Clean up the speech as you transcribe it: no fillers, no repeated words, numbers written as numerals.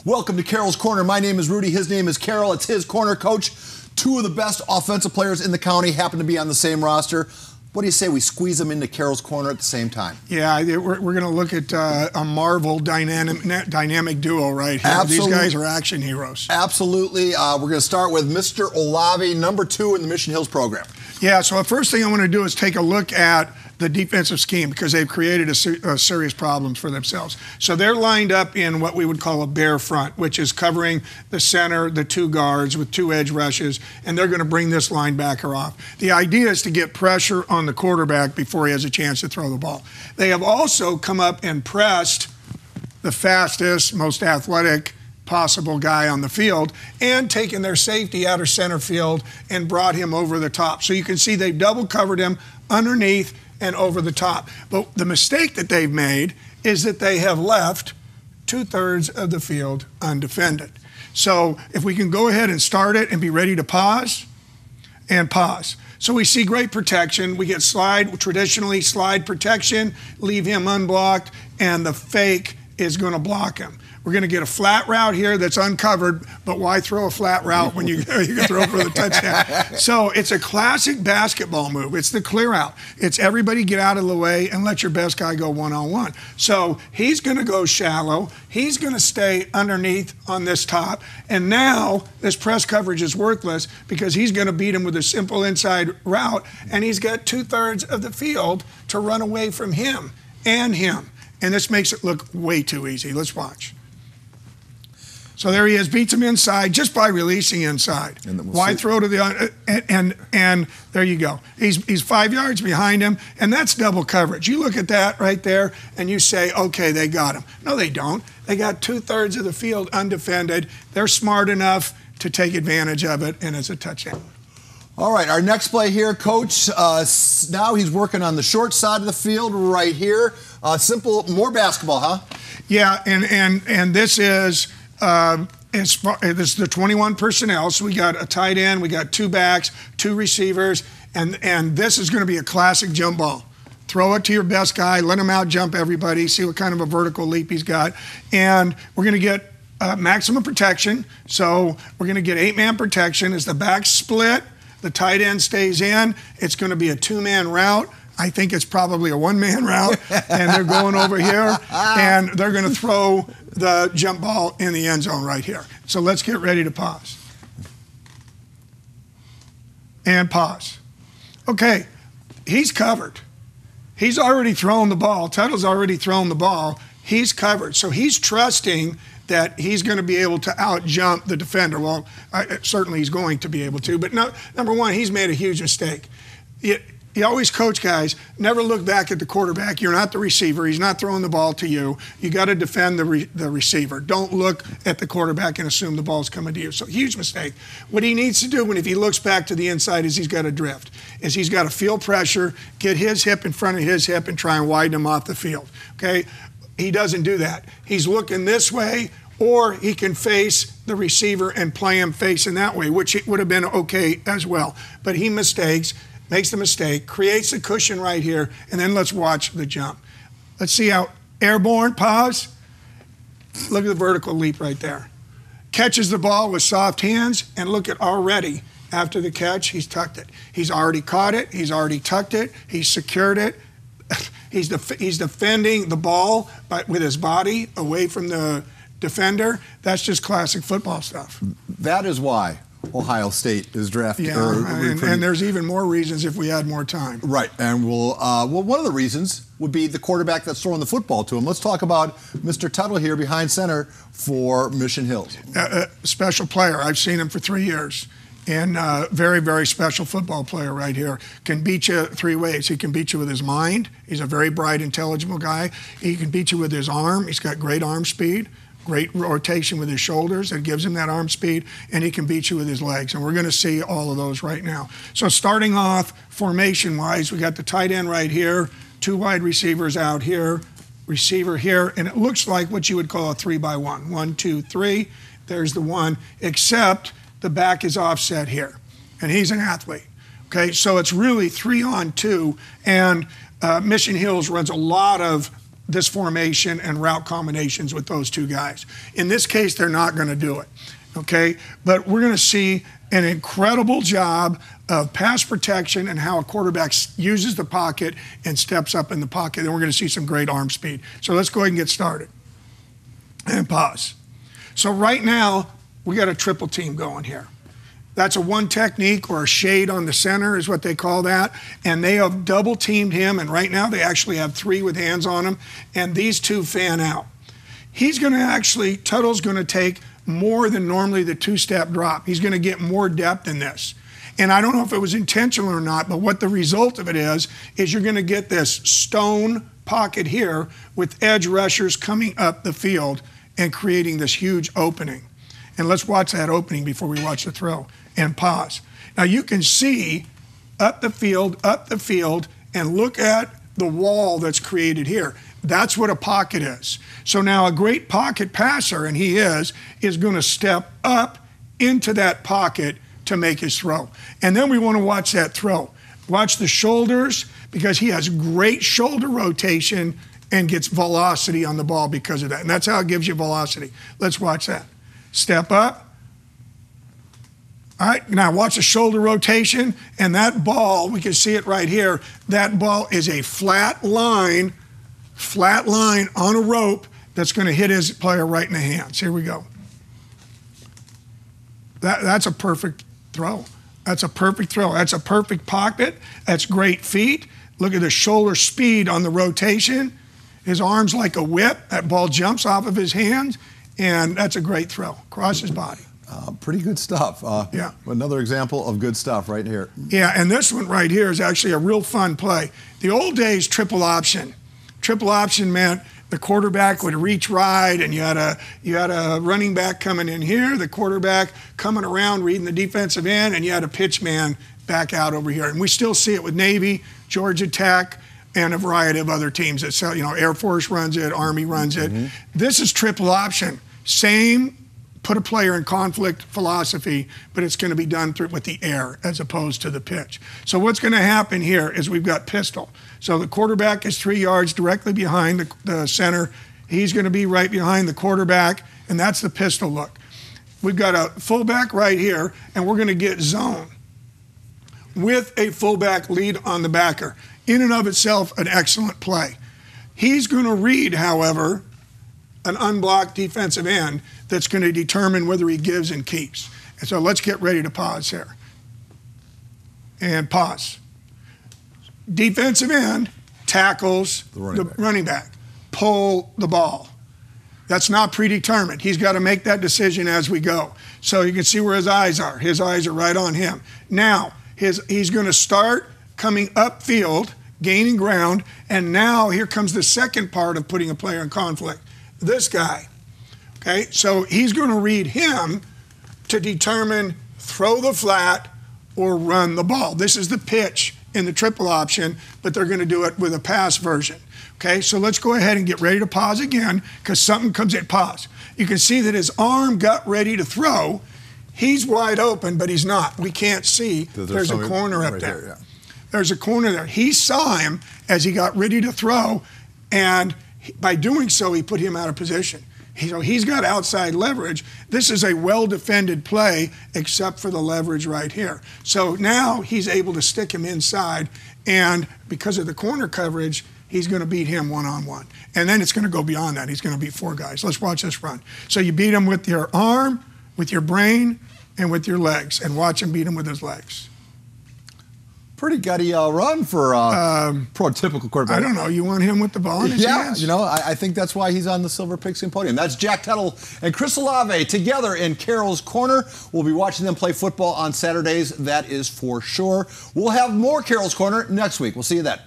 Welcome to Carroll's Corner. My name is Rudy. His name is Carroll. It's his corner, Coach. Two of the best offensive players in the county happen to be on the same roster. What do you say we squeeze them into Carroll's Corner at the same time? Yeah, we're going to look at a Marvel dynamic duo right here. Absolutely. These guys are action heroes. Absolutely. We're going to start with Mr. Olave, number 2 in the Mission Hills program. Yeah, so the first thing I want to do is take a look at the defensive scheme because they've created a serious problems for themselves. So they're lined up in what we would call a bare front, which is covering the center, the 2 guards with 2 edge rushes, and they're going to bring this linebacker off. The idea is to get pressure on the quarterback before he has a chance to throw the ball. They have also come up and pressed the fastest, most athletic possible guy on the field and taken their safety out of center field and brought him over the top. So you can see they've double covered him underneath and over the top. But the mistake that they've made is that they have left 2/3 of the field undefended. So if we can go ahead and start it and be ready to pause and pause. So we see great protection. We get traditionally slide protection, leave him unblocked, and the fake is going to block him. We're going to get a flat route here that's uncovered, but why throw a flat route when you can throw for the touchdown? So it's a classic basketball move. It's the clear out. It's everybody get out of the way and let your best guy go one-on-one. So he's going to go shallow. He's going to stay underneath on this top. And now this press coverage is worthless because he's going to beat him with a simple inside route, and he's got 2/3 of the field to run away from him and him. And this makes it look way too easy. Let's watch. So there he is, beats him inside just by releasing inside. Why throw to the and there you go. He's 5 yards behind him, and that's double coverage. You look at that right there, and you say, okay, they got him. No, they don't. They got 2/3 of the field undefended. They're smart enough to take advantage of it, and it's a touchdown. All right, our next play here, Coach. Now he's working on the short side of the field right here. Simple, more basketball, huh? Yeah, and this is. This is the 21 personnel, so we got a tight end, we got 2 backs, 2 receivers, and this is going to be a classic jump ball. Throw it to your best guy, let him out jump everybody, see what kind of a vertical leap he's got, and we're going to get maximum protection. So we're going to get 8-man protection as the back split, the tight end stays in. It's going to be a 2-man route. I think it's probably a 1-man route, and they're going over here, and they're going to throw the jump ball in the end zone right here. So let's get ready to pause. And pause. Okay, he's covered. He's already thrown the ball. Tuttle's already thrown the ball. He's covered. So he's trusting that he's going to be able to out-jump the defender. Well, certainly he's going to be able to, but no, number one, he's made a huge mistake. You always coach guys, never look back at the quarterback. You're not the receiver. He's not throwing the ball to you. You got to defend the receiver. Don't look at the quarterback and assume the ball's coming to you. So huge mistake. What he needs to do if he looks back to the inside is he's got to drift. He's got to feel pressure, get his hip in front of his hip and try and widen him off the field. Okay? He doesn't do that. He's looking this way, or he can face the receiver and play him facing that way, which it would have been okay as well. But he makes the mistake, creates a cushion right here, and then let's watch the jump. Let's see how airborne, pause. Look at the vertical leap right there. Catches the ball with soft hands, and look at already, after the catch, he's tucked it. He's already caught it, he's already tucked it, he's secured it. He's defending the ball with his body away from the defender. That's just classic football stuff. That is why Ohio State is drafted. Yeah, and there's even more reasons if we had more time. Right, and well, one of the reasons would be the quarterback that's throwing the football to him. Let's talk about Mr. Tuttle here behind center for Mission Hills. Special player. I've seen him for 3 years. And very, very special football player right here. Can beat you 3 ways. He can beat you with his mind. He's a very bright, intelligible guy. He can beat you with his arm. He's got great arm speed. Great rotation with his shoulders that gives him that arm speed, and he can beat you with his legs. And we're going to see all of those right now. So starting off formation-wise, we got the tight end right here, 2 wide receivers out here, receiver here, and it looks like what you would call a 3-by-1. 1, 2, 3. There's the 1, except the back is offset here, and he's an athlete. Okay, so it's really 3-on-2, and Mission Hills runs a lot of this formation and route combinations with those two guys. In this case, they're not going to do it, okay? But we're going to see an incredible job of pass protection and how a quarterback uses the pocket and steps up in the pocket. And we're going to see some great arm speed. So let's go ahead and get started. And pause. So right now, we got a triple team going here. That's a one technique, or a shade on the center is what they call that. And they have double teamed him. And right now they actually have three with hands on him. And these two fan out. He's going to actually, Tuttle's going to take more than normally the two-step drop. He's going to get more depth in this. And I don't know if it was intentional or not, but what the result of it is you're going to get this stone pocket here with edge rushers coming up the field and creating this huge opening. And let's watch that opening before we watch the throw. And pause. Now you can see up the field, and look at the wall that's created here. That's what a pocket is. So now a great pocket passer, and he is going to step up into that pocket to make his throw. And then we want to watch that throw. Watch the shoulders, because he has great shoulder rotation and gets velocity on the ball because of that. And that's how it gives you velocity. Let's watch that. Step up. All right, now watch the shoulder rotation, and that ball, we can see it right here, that ball is a flat line on a rope that's going to hit his player right in the hands. Here we go. That's a perfect throw. That's a perfect throw. That's a perfect pocket. That's great feet. Look at the shoulder speed on the rotation. His arm's like a whip. That ball jumps off of his hands, and that's a great throw across his body. Pretty good stuff. Yeah. Another example of good stuff right here. Yeah, and this one right here is actually a real fun play. The old days, triple option. Triple option meant the quarterback would reach right, and you had a running back coming in here, the quarterback coming around reading the defensive end, and you had a pitch man back out over here. And we still see it with Navy, Georgia Tech, and a variety of other teams that sell, Air Force runs it, Army runs it. Mm-hmm. This is triple option. Same put a player in conflict philosophy, but it's going to be done with the air as opposed to the pitch. So what's going to happen here is we've got pistol. So the quarterback is 3 yards directly behind the center. He's going to be right behind the quarterback, and that's the pistol look. We've got a fullback right here, and we're going to get zone with a fullback lead on the backer. In and of itself, an excellent play. He's going to read, however, an unblocked defensive end that's going to determine whether he gives and keeps. And so let's get ready to pause here. And pause. Defensive end tackles the running back. Pull the ball. That's not predetermined. He's got to make that decision as we go. So you can see where his eyes are. His eyes are right on him. Now, he's going to start coming upfield, gaining ground, and now here comes the second part of putting a player in conflict. This guy, okay? So he's going to read him to determine throw the flat or run the ball. This is the pitch in the triple option, but they're going to do it with a pass version, okay? So let's go ahead and get ready to pause again, because something comes in. Pause. You can see that his arm got ready to throw. He's wide open, but he's not. We can't see. There's a corner up there. Yeah. There's a corner there. He saw him as he got ready to throw, and by doing so, he put him out of position. He's got outside leverage. This is a well-defended play, except for the leverage right here. So now he's able to stick him inside, and because of the corner coverage, he's going to beat him one-on-one. And then it's going to go beyond that. He's going to beat 4 guys. Let's watch this run. So you beat him with your arm, with your brain, and with your legs, and watch him beat him with his legs. Pretty gutty run for prototypical quarterback. I don't know. You want him with the ball in his hands? I think that's why he's on the Silver Pigskin podium. That's Jack Tuttle and Chris Olave together in Carroll's Corner. We'll be watching them play football on Saturdays. That is for sure. We'll have more Carroll's Corner next week. We'll see you then.